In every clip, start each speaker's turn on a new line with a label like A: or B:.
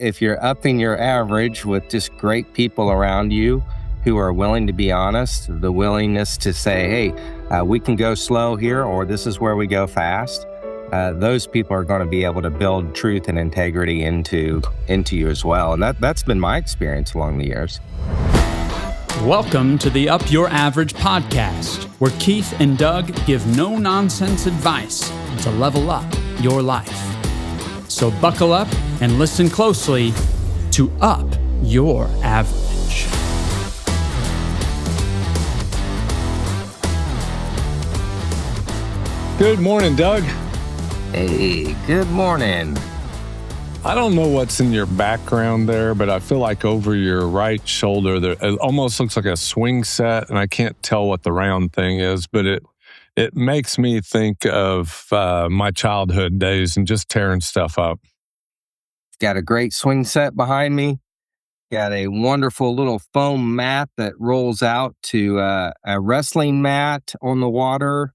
A: if you're upping your average with just great people around you who are willing to be honest, the willingness to say, hey, we can go slow here, or this is where we go fast. Those people are going to be able to build truth and integrity into you as well. And that's been my experience along the years.
B: Welcome to the Up Your Average podcast, where Keith and Doug give no-nonsense advice to level up your life. So buckle up and listen closely to Up Your Average.
C: Good morning, Doug.
A: Hey, good morning.
C: I don't know what's in your background there, but I feel like over your right shoulder, there, it almost looks like a swing set, and I can't tell what the round thing is, but it makes me think of my childhood days and just tearing stuff up.
A: Got a great swing set behind me. Got a wonderful little foam mat that rolls out to a wrestling mat on the water.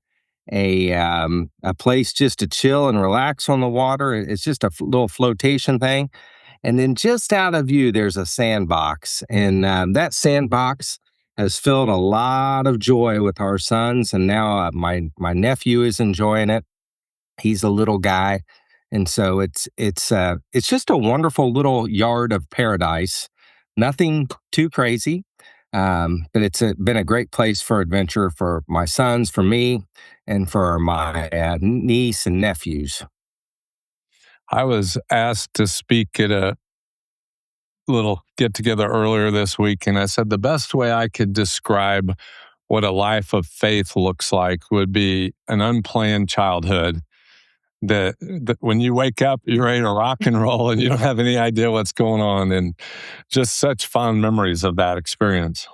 A: A place just to chill and relax on the water. It's just a little flotation thing. And then just out of view, there's a sandbox. And that sandbox has filled a lot of joy with our sons. And now my nephew is enjoying it. He's a little guy. And so it's just a wonderful little yard of paradise. Nothing too crazy. But it's been a great place for adventure for my sons, for me, and for my niece and nephews.
C: I was asked to speak at a little get-together earlier this week, and I said the best way I could describe what a life of faith looks like would be an unplanned childhood. That when you wake up, you're ready to rock and roll, and you don't have any idea what's going on, and just such fond memories of that experience.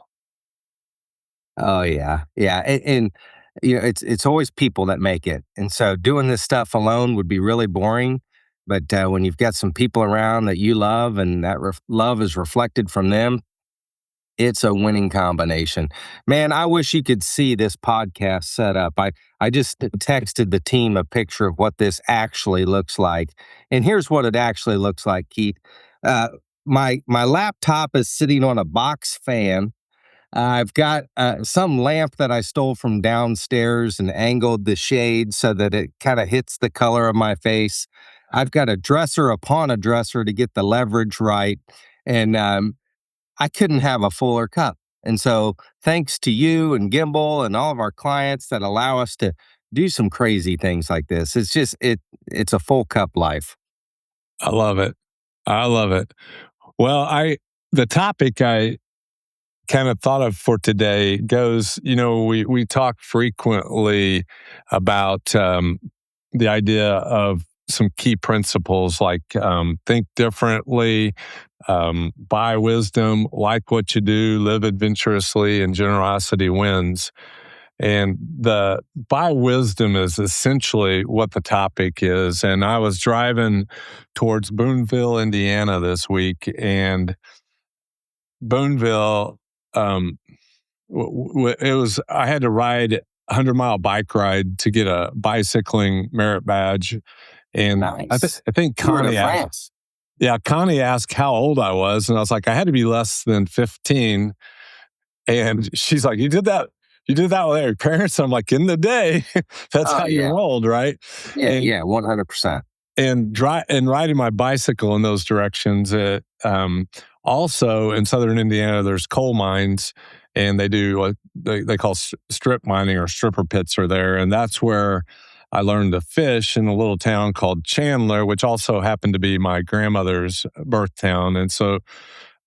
A: Oh yeah, yeah, and you know it's always people that make it, and so doing this stuff alone would be really boring. But when you've got some people around that you love, and that love is reflected from them, it's a winning combination. Man, I wish you could see this podcast set up. I just texted the team a picture of what this actually looks like. And here's what it actually looks like, Keith. My laptop is sitting on a box fan. I've got some lamp that I stole from downstairs and angled the shade so that it kind of hits the color of my face. I've got a dresser upon a dresser to get the leverage right. And I couldn't have a fuller cup. And so thanks to you and Gimbal and all of our clients that allow us to do some crazy things like this. It's just, it's a full cup life.
C: I love it. I love it. Well, the topic I kind of thought of for today goes, we talk frequently about the idea of some key principles like think differently, buy wisdom, like what you do, live adventurously, and generosity wins. And the buy wisdom is essentially what the topic is. And I was driving towards Boonville, Indiana this week, and Boonville, I had to ride a 100-mile bike ride to get a bicycling merit badge. And
A: nice.
C: I think Connie asked, Connie asked how old I was. And I was like, I had to be less than 15. And she's like, you did that with your parents? I'm like, in the day, that's how you rolled, right?
A: Yeah, 100%.
C: And riding my bicycle in those directions. Also in southern Indiana, there's coal mines, and they do what they call strip mining, or stripper pits are there. And that's where I learned to fish in a little town called Chandler, which also happened to be my grandmother's birth town. And so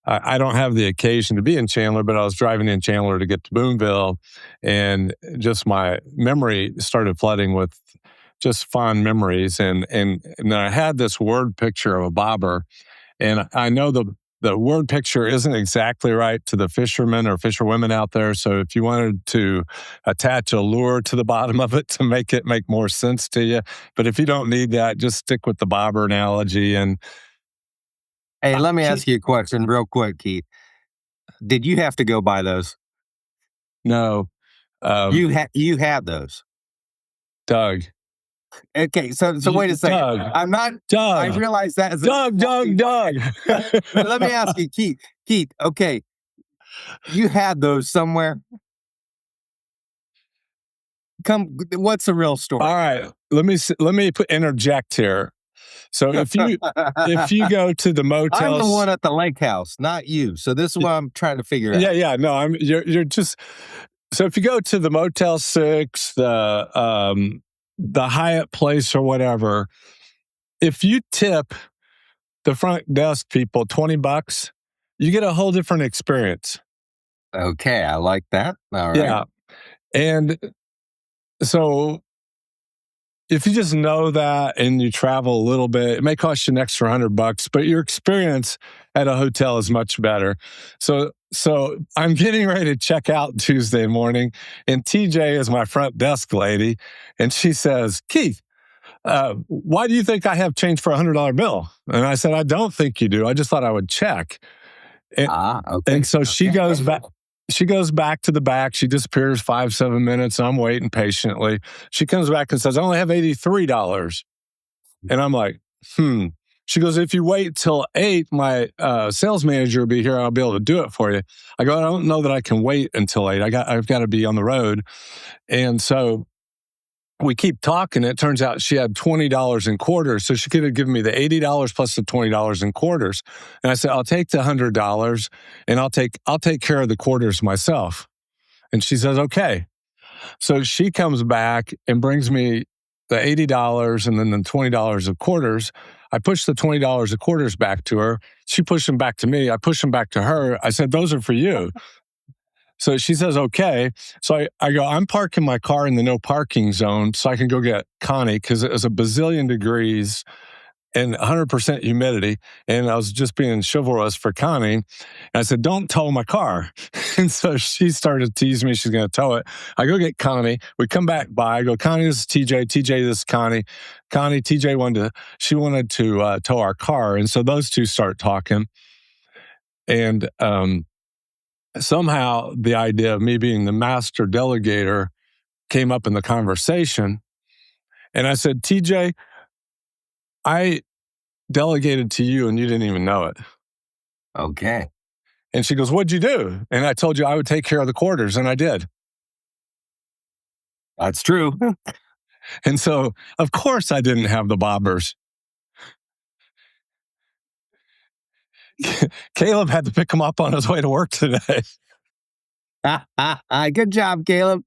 C: I don't have the occasion to be in Chandler, but I was driving in Chandler to get to Boonville, and just my memory started flooding with just fond memories. And then I had this word picture of a bobber, and I know the word picture isn't exactly right to the fishermen or fisherwomen out there. So if you wanted to attach a lure to the bottom of it to make it make more sense to you, but if you don't need that, just stick with the bobber analogy. And
A: hey, let me ask you a question real quick, Keith. Did you have to go buy those?
C: No.
A: You had those,
C: Doug.
A: Okay, so wait a second.
C: Doug,
A: I'm not. I
C: Doug,
A: realize that is a
C: Doug, Doug, Doug.
A: but let me ask you, Keith. Okay, you had those somewhere. Come, what's the real story?
C: All right, let me interject here. So if you go to the
A: I'm the
C: motels,
A: one at the lake house, not you. So this is what I'm trying to figure
C: yeah,
A: out.
C: yeah, no, you're just so if you go to the Motel 6, the Hyatt Place or whatever, if you tip the front desk people $20, you get a whole different experience.
A: Okay, I like that. All right.
C: Yeah. And so if you just know that and you travel a little bit, it may cost you an extra $100, but your experience at a hotel is much better. So I'm getting ready to check out Tuesday morning, and TJ is my front desk lady, and she says, "Keith, why do you think I have change for $100 bill?" And I said, "I don't think you do. I just thought I would check." And,
A: Okay.
C: and so she
A: Okay.
C: goes back. She goes back to the back. She disappears 5-7 minutes. I'm waiting patiently. She comes back and says, "I only have $83." And I'm like, She goes, "If you wait till 8, my sales manager will be here. I'll be able to do it for you." I go, "I don't know that I can wait until 8. I've got to be on the road." And so we keep talking. It turns out she had $20 in quarters. So she could have given me the $80 plus the $20 in quarters. And I said, "I'll take the $100 and I'll take care of the quarters myself." And she says, "Okay." So she comes back and brings me the $80 and then the $20 of quarters. I push the $20 of quarters back to her. She pushed them back to me. I push them back to her. I said, "Those are for you." So she says, "Okay." So I go, "I'm parking my car in the no parking zone so I can go get Connie," because it was a bazillion degrees and 100% humidity. And I was just being chivalrous for Connie. And I said, "Don't tow my car." And so she started to tease me. She's going to tow it. I go get Connie. We come back by. I go, "Connie, this is TJ. TJ, this is Connie." Connie, TJ wanted to tow our car. And so those two start talking. And somehow the idea of me being the master delegator came up in the conversation. And I said, "TJ, I delegated to you and you didn't even know it."
A: Okay.
C: And she goes, "What'd you do?" And I told you I would take care of the quarters, and I did.
A: That's true.
C: And so, of course, I didn't have the bobbers. Caleb had to pick him up on his way to work today.
A: Good job, Caleb.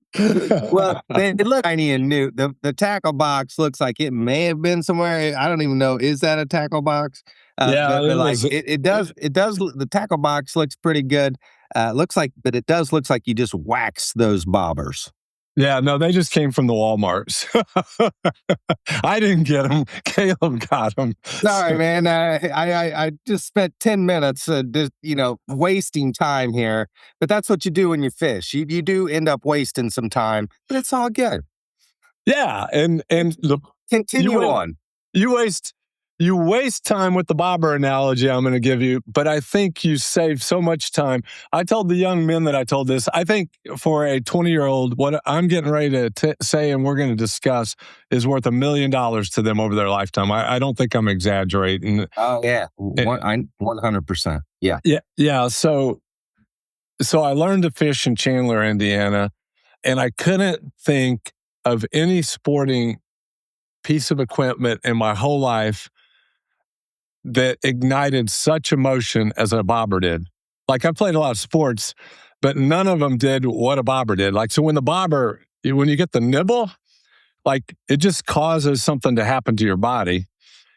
A: Well, they look tiny and new. The tackle box looks like it may have been somewhere. I don't even know. Is that a tackle box?
C: Yeah,
A: But
C: it
A: like
C: was.
A: it does. It does. The tackle box looks pretty good. Looks like, but it does looks like you just wax those bobbers.
C: Yeah, no, they just came from the Walmarts. I didn't get them. Caleb got them.
A: Sorry, man. I just spent 10 minutes, just, wasting time here. But that's what you do when you fish. You do end up wasting some time, but it's all good.
C: Yeah, and the
A: Continue on.
C: you waste you waste time with the bobber analogy I'm going to give you, but I think you save so much time. I told the young men that I told this. I think for a 20-year-old, what I'm getting ready to say and we're going to discuss is worth $1 million to them over their lifetime. I don't think I'm exaggerating.
A: Oh yeah, 100%. Yeah.
C: Yeah. So I learned to fish in Chandler, Indiana, and I couldn't think of any sporting piece of equipment in my whole life that ignited such emotion as a bobber did. Like, I played a lot of sports, but none of them did what a bobber did. Like, so when the bobber, when you get the nibble, like, it just causes something to happen to your body.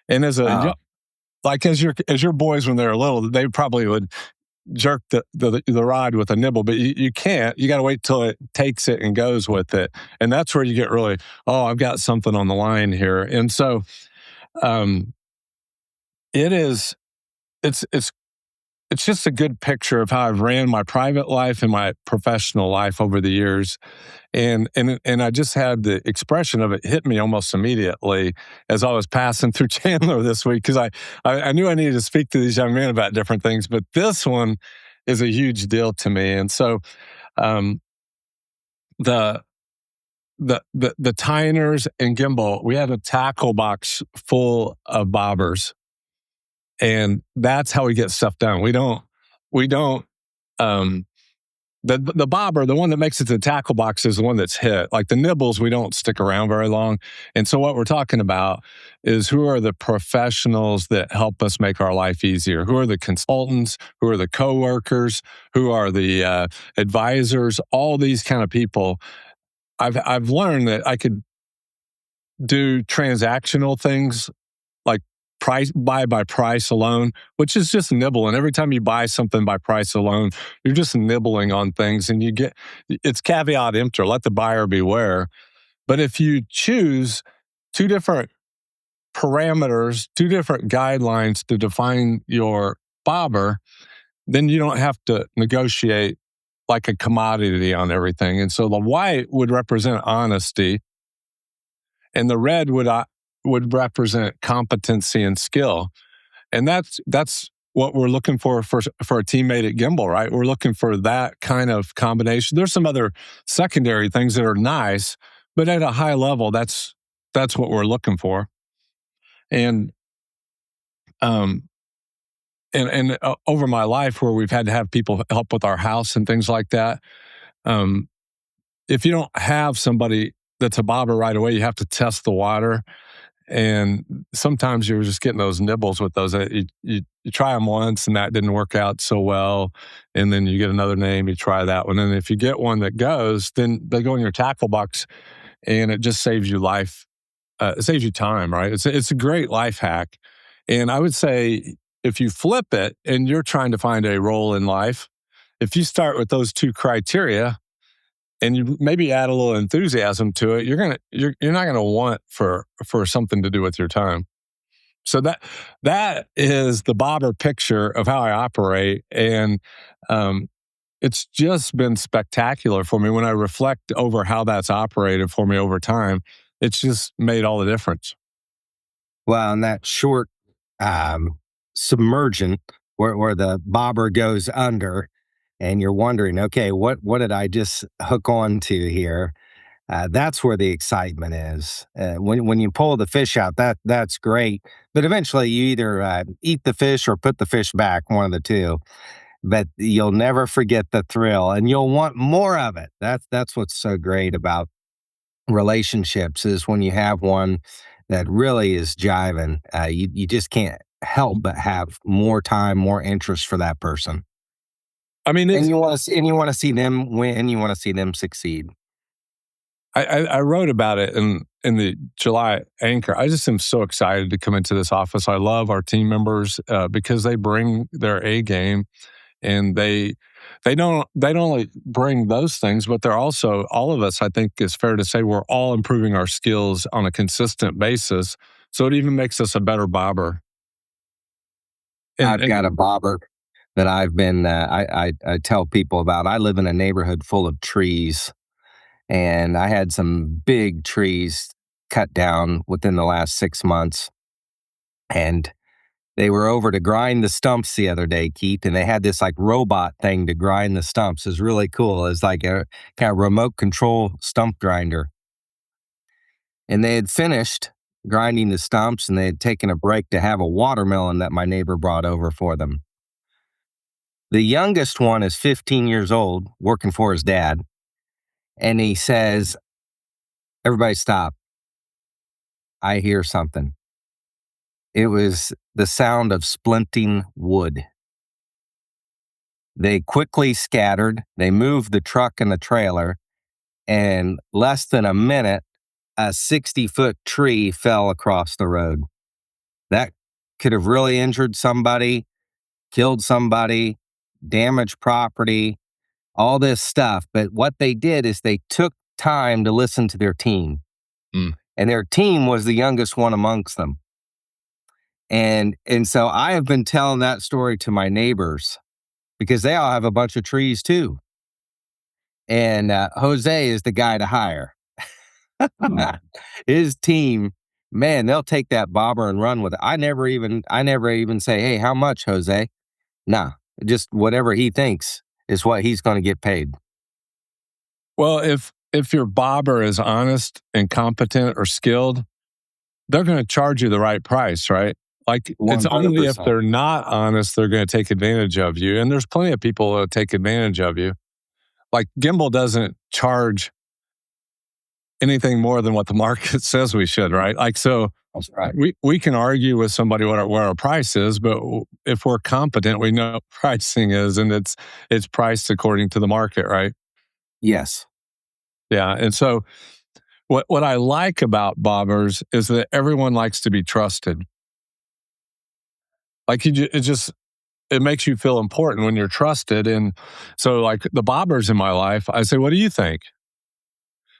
C: And as your boys when they were little, they probably would jerk the rod with a nibble, but you can't. You got to wait till it takes it and goes with it, and that's where you get really, oh, I've got something on the line here. And so, it's just a good picture of how I've ran my private life and my professional life over the years. And I just had the expression of it hit me almost immediately as I was passing through Chandler this week, because I knew I needed to speak to these young men about different things, but this one is a huge deal to me. And so the the Tyners and Gimbal, we have a tackle box full of bobbers, and that's how we get stuff done. We don't the bobber, the one that makes it to the tackle box, is the one that's hit. Like the nibbles, we don't stick around very long. And so what we're talking about is, who are the professionals that help us make our life easier? Who are the consultants? Who are the coworkers? Who are the advisors? All these kind of people. I've learned that I could do transactional things like buy by price alone, which is just nibbling. Every time you buy something by price alone, you're just nibbling on things, and it's caveat emptor, let the buyer beware. But if you choose two different parameters, two different guidelines to define your bobber, then you don't have to negotiate like a commodity on everything. And so the white would represent honesty, and the red would represent competency and skill. And that's what we're looking for a teammate at Gimbal, right? We're looking for that kind of combination. There's some other secondary things that are nice, but at a high level, that's what we're looking for. And over my life, where we've had to have people help with our house and things like that, if you don't have somebody that's a bobber right away, you have to test the water. And sometimes you're just getting those nibbles with those. You try them once and that didn't work out so well. And then you get another name, you try that one. And if you get one that goes, then they go in your tackle box, and it just saves you life. It saves you time, right? It's a great life hack. And I would say, if you flip it and you're trying to find a role in life, if you start with those two criteria, and you maybe add a little enthusiasm to it, you're not gonna want for something to do with your time. So that is the bobber picture of how I operate, and it's just been spectacular for me. When I reflect over how that's operated for me over time, it's just made all the difference.
A: Well, and that short submersion where the bobber goes under, and you're wondering, okay, what did I just hook on to here? That's where the excitement is. When you pull the fish out, that's great. But eventually, you either eat the fish or put the fish back, one of the two. But you'll never forget the thrill, and you'll want more of it. That's what's so great about relationships, is when you have one that really is jiving. You just can't help but have more time, more interest for that person.
C: I mean,
A: And you want to see them win. You want to see them succeed.
C: I wrote about it in the July anchor. I just am so excited to come into this office. I love our team members because they bring their A game, and they don't only bring those things, but they're also, all of us, I think it's fair to say, we're all improving our skills on a consistent basis. So it even makes us a better bobber.
A: I've got a bobber that I've been, I tell people about. I live in a neighborhood full of trees, and I had some big trees cut down within the last 6 months. And they were over to grind the stumps the other day, Keith, and they had this like robot thing to grind the stumps. It's really cool. It's like a kind of remote control stump grinder. And they had finished grinding the stumps, and they had taken a break to have a watermelon that my neighbor brought over for them. The youngest one is 15 years old, working for his dad. And he says, "Everybody stop. I hear something." It was the sound of splinting wood. They quickly scattered. They moved the truck and the trailer. And less than a minute, a 60-foot tree fell across the road. That could have really injured somebody, killed somebody, damaged property, all this stuff. But what they did is they took time to listen to their team. And their team was the youngest one amongst them. And so I have been telling that story to my neighbors, because they all have a bunch of trees too. And Jose is the guy to hire. His team, man, they'll take that bobber and run with it. I never even say, "Hey, how much, Jose?" Nah, just whatever he thinks is what he's going to get paid.
C: Well, if your bobber is honest and competent or skilled, they're going to charge you the right price, right? Like it's only if
A: 100%.
C: they're not honest, they're going to take advantage of you. And there's plenty of people that take advantage of you. Like Gimbal doesn't charge anything more than what the market says we should, right? Like, so
A: That's right.
C: we can argue with somebody what our price is, but if we're competent, we know what pricing is, and it's priced according to the market, right?
A: Yes.
C: Yeah. And so what I like about bobbers is that everyone likes to be trusted. Like it makes you feel important when you're trusted. And so like the bobbers in my life, I say, what do you think?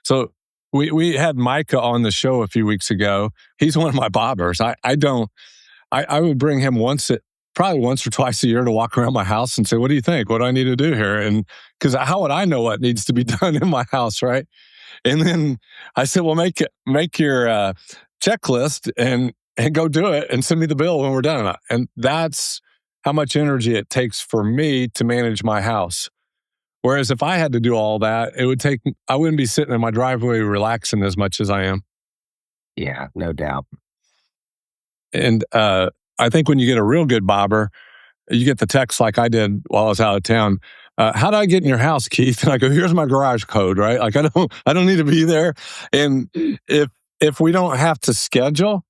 C: So we had Micah on the show a few weeks ago. He's one of my bobbers. I would bring him probably once or twice a year to walk around my house and say, what do you think? What do I need to do here? And because how would I know what needs to be done in my house, right? And then I said, well, make your checklist and go do it and send me the bill when we're done. And that's how much energy it takes for me to manage my house. Whereas if I had to do all that, I wouldn't be sitting in my driveway relaxing as much as I am.
A: Yeah, no doubt.
C: And I think when you get a real good bobber, you get the text like I did while I was out of town. How do I get in your house, Keith? And I go, here's my garage code, right? Like I don't need to be there. And if we don't have to schedule,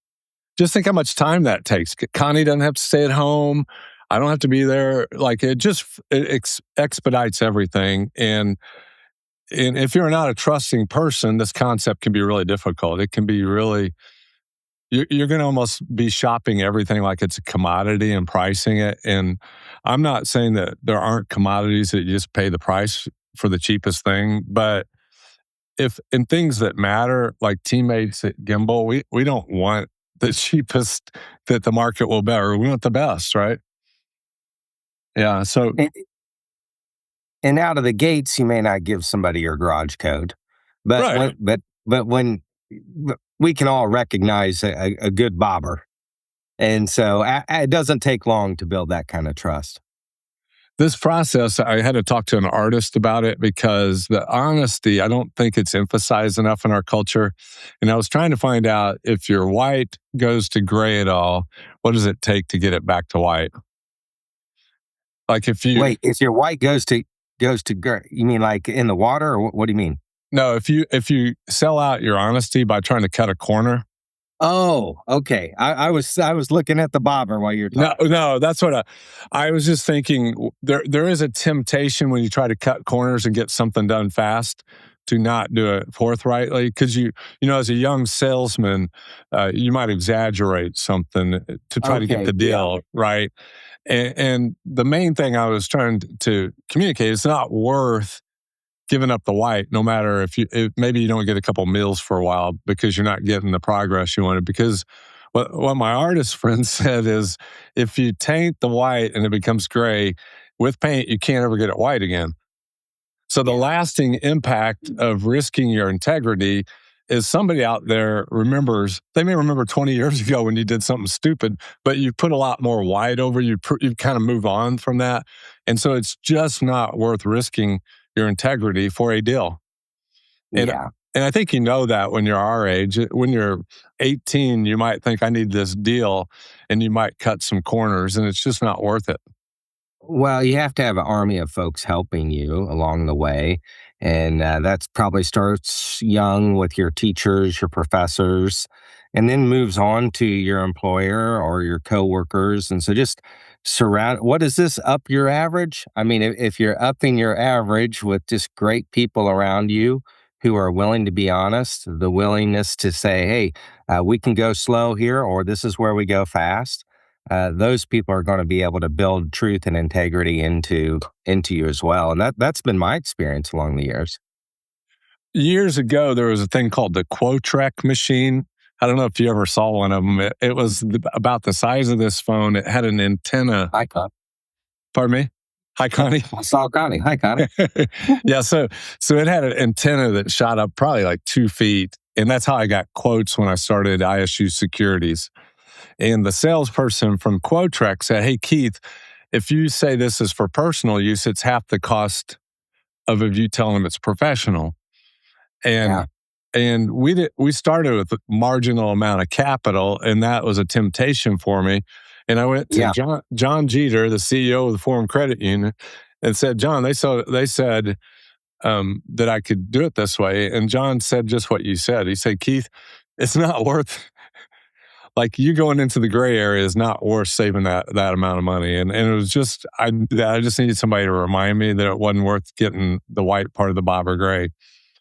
C: just think how much time that takes. Connie doesn't have to stay at home. I don't have to be there. Like it expedites everything. And if you're not a trusting person, this concept can be really difficult. It can be really, you're going to almost be shopping everything like it's a commodity and pricing it. And I'm not saying that there aren't commodities that you just pay the price for the cheapest thing, but if in things that matter, like teammates at Gimbal, we don't want the cheapest that the market will bear. We want the best, right? Yeah. So
A: And out of the gates, you may not give somebody your garage code, but
C: right.
A: when we can all recognize a good bobber, and so it doesn't take long to build that kind of trust.
C: This process, I had to talk to an artist about it because the honesty, I don't think it's emphasized enough in our culture. And I was trying to find out if your white goes to gray at all, what does it take to get it back to white? Like if you
A: Wait, if your white goes to gray, you mean like in the water, or what do you mean?
C: No, if you sell out your honesty by trying to cut a corner.
A: Oh, okay. I was looking at the bobber while you're talking.
C: No, that's what I was just thinking. There is a temptation when you try to cut corners and get something done fast to not do it forthrightly, because you know as a young salesman, you might exaggerate something to try to get the deal right. And the main thing I was trying to communicate, it's not worth giving up the white, no matter if maybe you don't get a couple meals for a while because you're not getting the progress you wanted. Because what my artist friend said is, if you taint the white and it becomes gray, with paint, you can't ever get it white again. So the lasting impact of risking your integrity is somebody out there they may remember 20 years ago when you did something stupid, but you put a lot more white over, you kind of move on from that. And so it's just not worth risking your integrity for a deal. And I think you know that when you're our age. When you're 18, you might think I need this deal, and you might cut some corners, and it's just not worth it.
A: Well, you have to have an army of folks helping you along the way. And that's probably starts young with your teachers, your professors, and then moves on to your employer or your coworkers. And so just what is this, up your average? I mean, if you're upping your average with just great people around you who are willing to be honest, the willingness to say, hey, we can go slow here, or this is where we go fast. Those people are going to be able to build truth and integrity into you as well, and that's been my experience along the years.
C: Years ago, there was a thing called the Quotrek machine. I don't know if you ever saw one of them. It was about the size of this phone. It had an antenna.
A: Hi, Connie.
C: Pardon me? Hi, Connie.
A: I saw Connie. Hi, Connie.
C: Yeah, so it had an antenna that shot up probably like 2 feet, and that's how I got quotes when I started ISU Securities. And the salesperson from Quotrek said, hey, Keith, if you say this is for personal use, it's half the cost of if you tell them it's professional. And
A: Yeah.
C: and we started with a marginal amount of capital, and that was a temptation for me. And I went to
A: Yeah.
C: John Jeter, the CEO of the Forum Credit Union, and said, John, they said that I could do it this way. And John said just what you said. He said, Keith, it's not worth, like, you going into the gray area is not worth saving that amount of money. And it was just, I just needed somebody to remind me that it wasn't worth getting the white part of the bob or gray.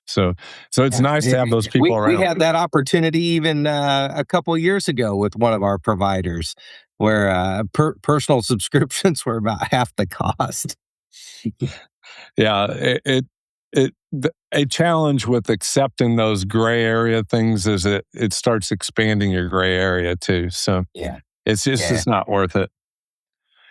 C: So it's
A: Yeah.
C: nice to have those people
A: We
C: around.
A: had that opportunity even a couple of years ago with one of our providers, where personal subscriptions were about half the cost.
C: Yeah, a challenge with accepting those gray area things is it starts expanding your gray area too. So
A: Yeah.
C: it's
A: Yeah.
C: just not worth it.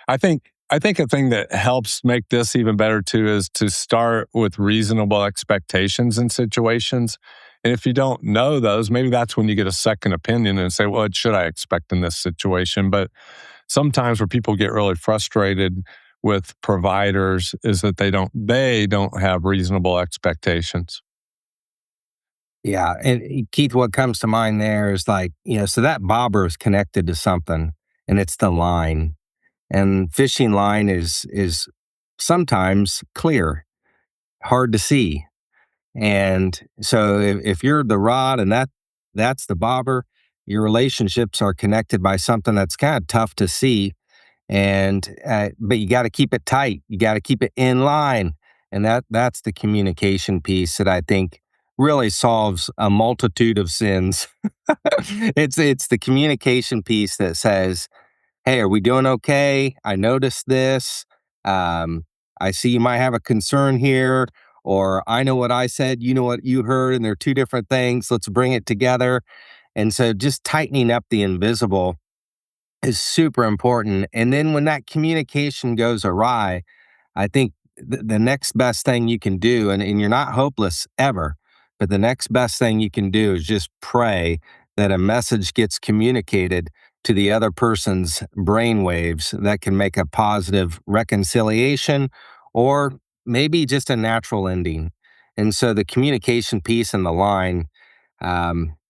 C: I think a thing that helps make this even better too is to start with reasonable expectations in situations. And if you don't know those, maybe that's when you get a second opinion and say, well, what should I expect in this situation? But sometimes where people get really frustrated with providers is that they don't have reasonable expectations.
A: Yeah. And Keith, what comes to mind there is like, so that bobber is connected to something, and it's the line. And fishing line is sometimes clear, hard to see. And so if you're the rod and that's the bobber, your relationships are connected by something that's kind of tough to see. And but you got to keep it tight. You got to keep it in line, and that's the communication piece that I think really solves a multitude of sins. It's the communication piece that says, "Hey, are we doing okay? I noticed this. Um, I see you might have a concern here." Or I know what I said, you know what you heard, and they're two different things. Let's bring it together. And so just tightening up the invisible is super important. And then when that communication goes awry, I think the next best thing you can do, and you're not hopeless ever, but the next best thing you can do is just pray that a message gets communicated to the other person's brainwaves that can make a positive reconciliation or maybe just a natural ending. And so the communication piece and the line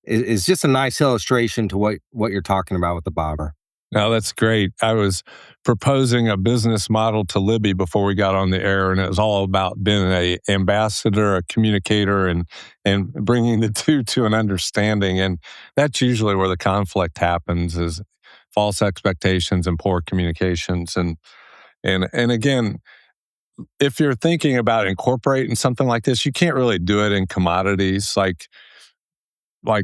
A: is just a nice illustration to what you're talking about with the bobber.
C: Now that's great. I was proposing a business model to Libby before we got on the air, and it was all about being an ambassador, a communicator, and bringing the two to an understanding. And that's usually where the conflict happens: is false expectations and poor communications. And again, if you're thinking about incorporating something like this, you can't really do it in commodities like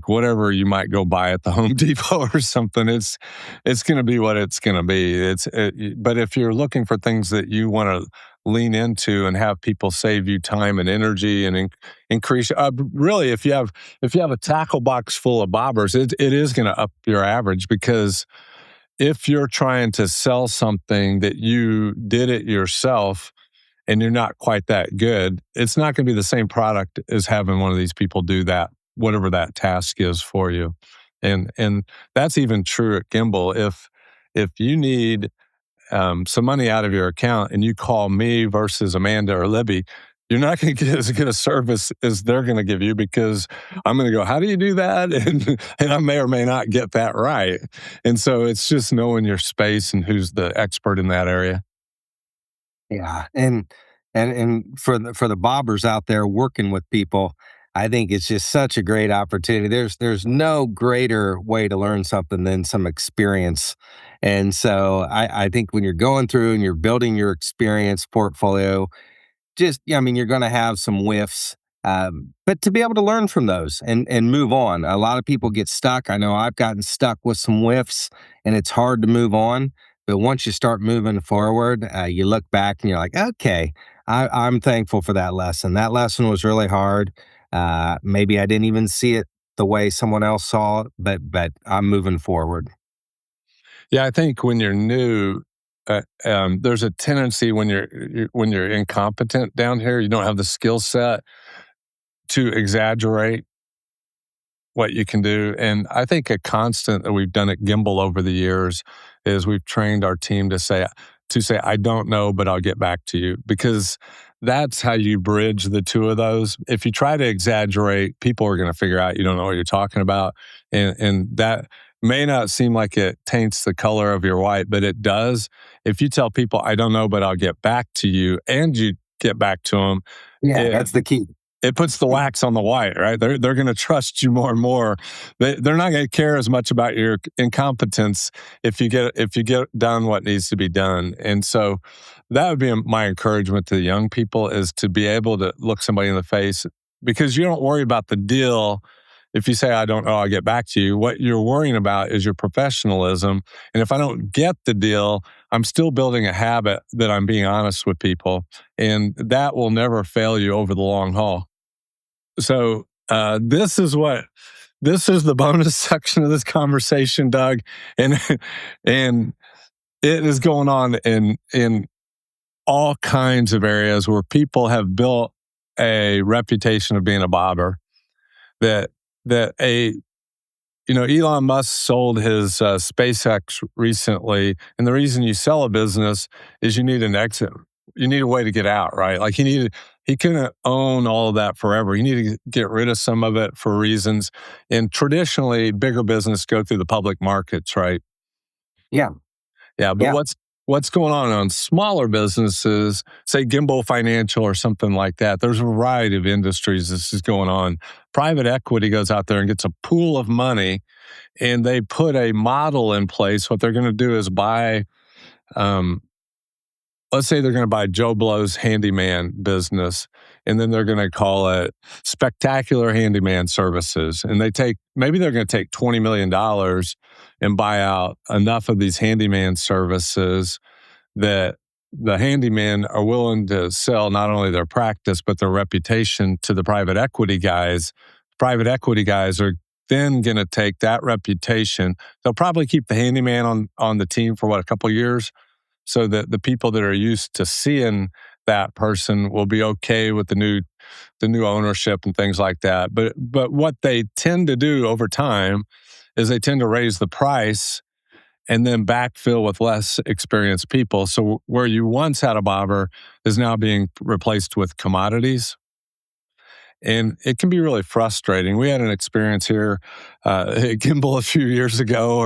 C: whatever you might go buy at the Home Depot or something. It's going to be what it's going to be. But if you're looking for things that you want to lean into and have people save you time and energy and increase, really, if you have a tackle box full of bobbers, it is going to up your average, because if you're trying to sell something that you did it yourself and you're not quite that good, it's not going to be the same product as having one of these people do that, whatever that task is for you. And that's even true at Gimbal. If you need some money out of your account and you call me versus Amanda or Libby, you're not going to get as good a service as they're going to give you, because I'm going to go, how do you do that? And I may or may not get that right. And so it's just knowing your space and who's the expert in that area.
A: Yeah, and for the bobbers out there working with people, I think it's just such a great opportunity. There's no greater way to learn something than some experience, and so I think when you're going through and you're building your experience portfolio, just yeah, I mean, you're going to have some whiffs, but to be able to learn from those and move on. A lot of people get stuck. I know I've gotten stuck with some whiffs, and it's hard to move on. But once you start moving forward, you look back and you're like, okay, I'm thankful for that lesson. That lesson was really hard. Maybe I didn't even see it the way someone else saw it, but I'm moving forward.
C: Yeah, I think when you're new, there's a tendency when you're incompetent down here, you don't have the skill set to exaggerate what you can do. And I think a constant that we've done at Gimbal over the years is we've trained our team to say, to say, I don't know, but I'll get back to you, because that's how you bridge the two of those. If you try to exaggerate, people are going to figure out you don't know what you're talking about. And that may not seem like it taints the color of your white, but it does. If you tell people, I don't know, but I'll get back to you, and you get back to them,
A: Yeah,
C: it,
A: that's the key.
C: it puts the wax on the white, right? They're going to trust you more and more. They're not going to care as much about your incompetence if you get done what needs to be done. And so that would be my encouragement to the young people, is to be able to look somebody in the face, because you don't worry about the deal. If you say, I don't know, I'll get back to you, what you're worrying about is your professionalism. And if I don't get the deal, I'm still building a habit that I'm being honest with people. And that will never fail you over the long haul. So this is the bonus section of this conversation, Doug, and and it is going on in all kinds of areas where people have built a reputation of being a bobber. That Elon Musk sold his SpaceX recently, and the reason you sell a business is you need an exit. You need a way to get out, right? Like he couldn't own all of that forever. You need to get rid of some of it for reasons. And traditionally, bigger business go through the public markets, right?
A: Yeah.
C: Yeah, but
A: Yeah.
C: what's going on smaller businesses, say Gimbal Financial or something like that? There's a variety of industries this is going on. Private equity goes out there and gets a pool of money, and they put a model in place. What they're going to do is buy, let's say they're going to buy Joe Blow's handyman business, and then they're going to call it Spectacular Handyman Services. And maybe they're going to take $20 million and buy out enough of these handyman services that the handymen are willing to sell not only their practice, but their reputation to the private equity guys. Private equity guys are then going to take that reputation. They'll probably keep the handyman on the team for a couple of years, so that the people that are used to seeing that person will be okay with the new ownership and things like that. But what they tend to do over time is they tend to raise the price and then backfill with less experienced people. So where you once had a bobber is now being replaced with commodities. And it can be really frustrating. We had an experience here at Gimbal a few years ago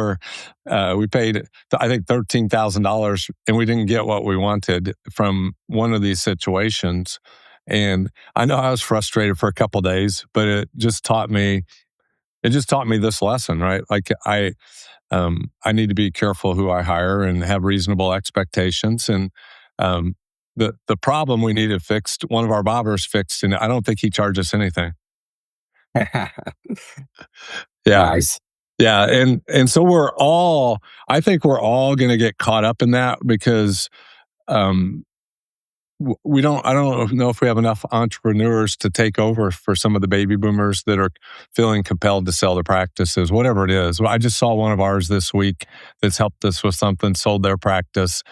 C: where we paid, I think, $13,000, and we didn't get what we wanted from one of these situations. And I know I was frustrated for a couple of days, but it just taught me this lesson, right? Like I need to be careful who I hire and have reasonable expectations. And the problem we needed fixed, one of our bobbers fixed, and I don't think he charged us anything. Yeah.
A: Nice.
C: Yeah. And so I think we're all going to get caught up in that, because I don't know if we have enough entrepreneurs to take over for some of the baby boomers that are feeling compelled to sell their practices, whatever it is. I just saw one of ours this week that's helped us with something, sold their practice,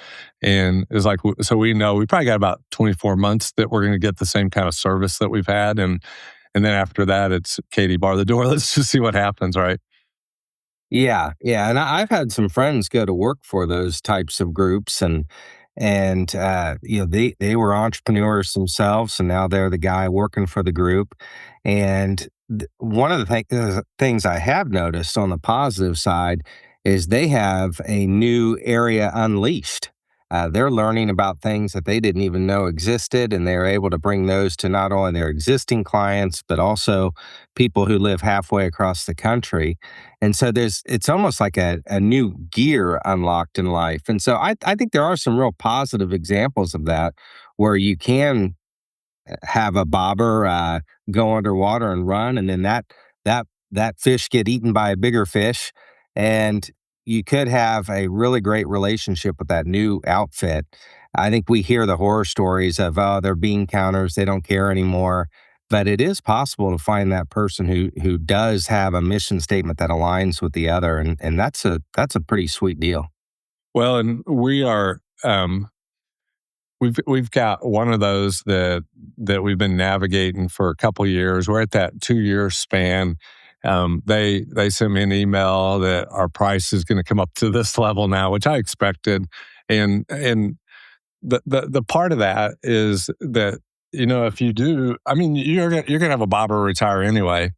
C: and is like, so we know we probably got about 24 months that we're going to get the same kind of service that we've had. And then after that, it's Katie, bar the door. Let's just see what happens, right?
A: Yeah, yeah, and I've had some friends go to work for those types of groups, and they were entrepreneurs themselves, and now they're the guy working for the group. And one of the things I have noticed on the positive side is they have a new area unleashed. They're learning about things that they didn't even know existed, and they're able to bring those to not only their existing clients, but also people who live halfway across the country. And so it's almost like a new gear unlocked in life. And so I think there are some real positive examples of that, where you can have a bobber go underwater and run, and then that fish get eaten by a bigger fish, and you could have a really great relationship with that new outfit. I think we hear the horror stories of, oh, they're bean counters, they don't care anymore. But it is possible to find that person who does have a mission statement that aligns with the other, and that's a pretty sweet deal.
C: Well, and we are we've got one of those that we've been navigating for a couple of years. We're at that 2-year span. They sent me an email that our price is going to come up to this level now, which I expected. And the part of that is that, if you do, I mean, you're gonna have a bobber retire anyway,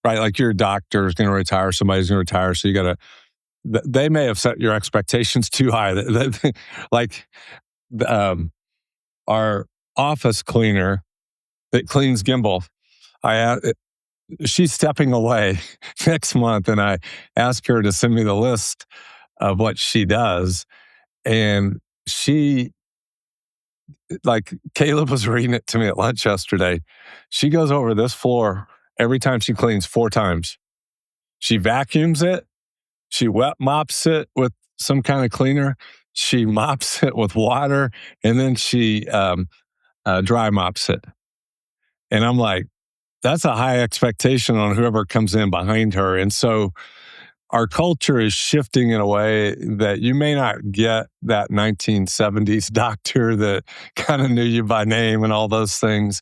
C: right? Like your doctor is going to retire, somebody's going to retire, so you got to. They may have set your expectations too high. Like our office cleaner that cleans Gimbal, she's stepping away next month, and I asked her to send me the list of what she does, and Caleb was reading it to me at lunch yesterday. She goes over this floor every time she cleans 4 times. She vacuums it. She wet mops it with some kind of cleaner. She mops it with water, and then she dry mops it. And I'm like, that's a high expectation on whoever comes in behind her. And so our culture is shifting in a way that you may not get that 1970s doctor that kind of knew you by name and all those things,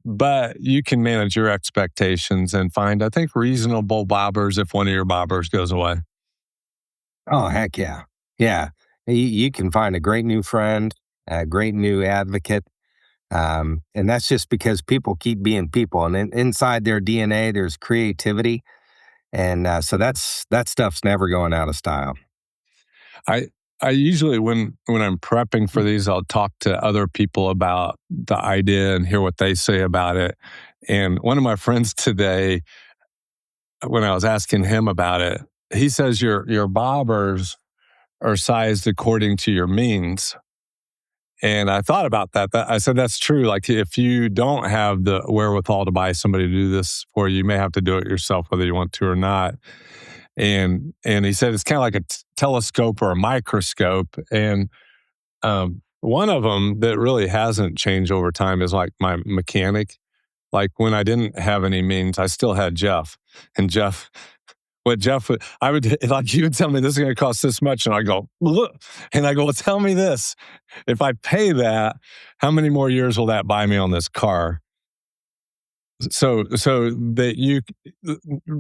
C: but you can manage your expectations and find, I think, reasonable bobbers if one of your bobbers goes away.
A: Oh, heck yeah. Yeah. You can find a great new friend, a great new advocate. And that's just because people keep being people. And inside their DNA, there's creativity. And so that stuff's never going out of style.
C: I usually, when I'm prepping for these, I'll talk to other people about the idea and hear what they say about it. And one of my friends today, when I was asking him about it, he says your bobbers are sized according to your means. And I thought about that. I said, that's true. Like, if you don't have the wherewithal to buy somebody to do this for you, you may have to do it yourself, whether you want to or not. And he said, it's kind of like a telescope or a microscope. And one of them that really hasn't changed over time is like my mechanic. Like, when I didn't have any means, I still had Jeff. And Jeff, I would, like, you would tell me this is going to cost this much. And I go, look. And I go, well, tell me this. If I pay that, how many more years will that buy me on this car? So that you,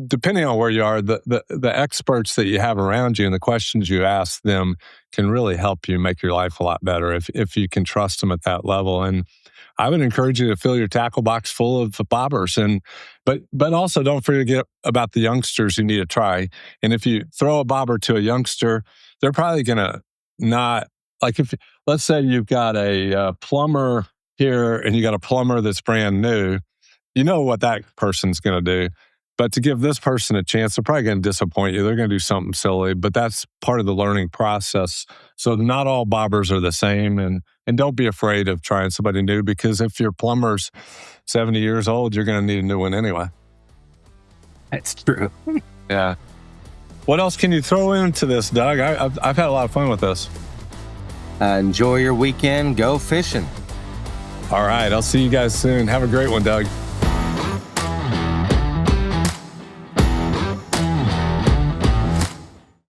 C: depending on where you are, the experts that you have around you and the questions you ask them can really help you make your life a lot better if you can trust them at that level. And I would encourage you to fill your tackle box full of bobbers, but also don't forget about the youngsters who need to try. And if you throw a bobber to a youngster, they're probably going to not, like, if let's say you've got a plumber here and you got a plumber that's brand new, you know what that person's going to do. But to give this person a chance, they're probably going to disappoint you. They're going to do something silly, but that's part of the learning process. So not all bobbers are the same, and don't be afraid of trying somebody new, because if your plumber's 70 years old, you're going to need a new one anyway.
A: That's true.
C: Yeah. What else can you throw into this, Doug? I've had a lot of fun with this.
A: Enjoy your weekend. Go fishing.
C: All right. I'll see you guys soon. Have a great one, Doug.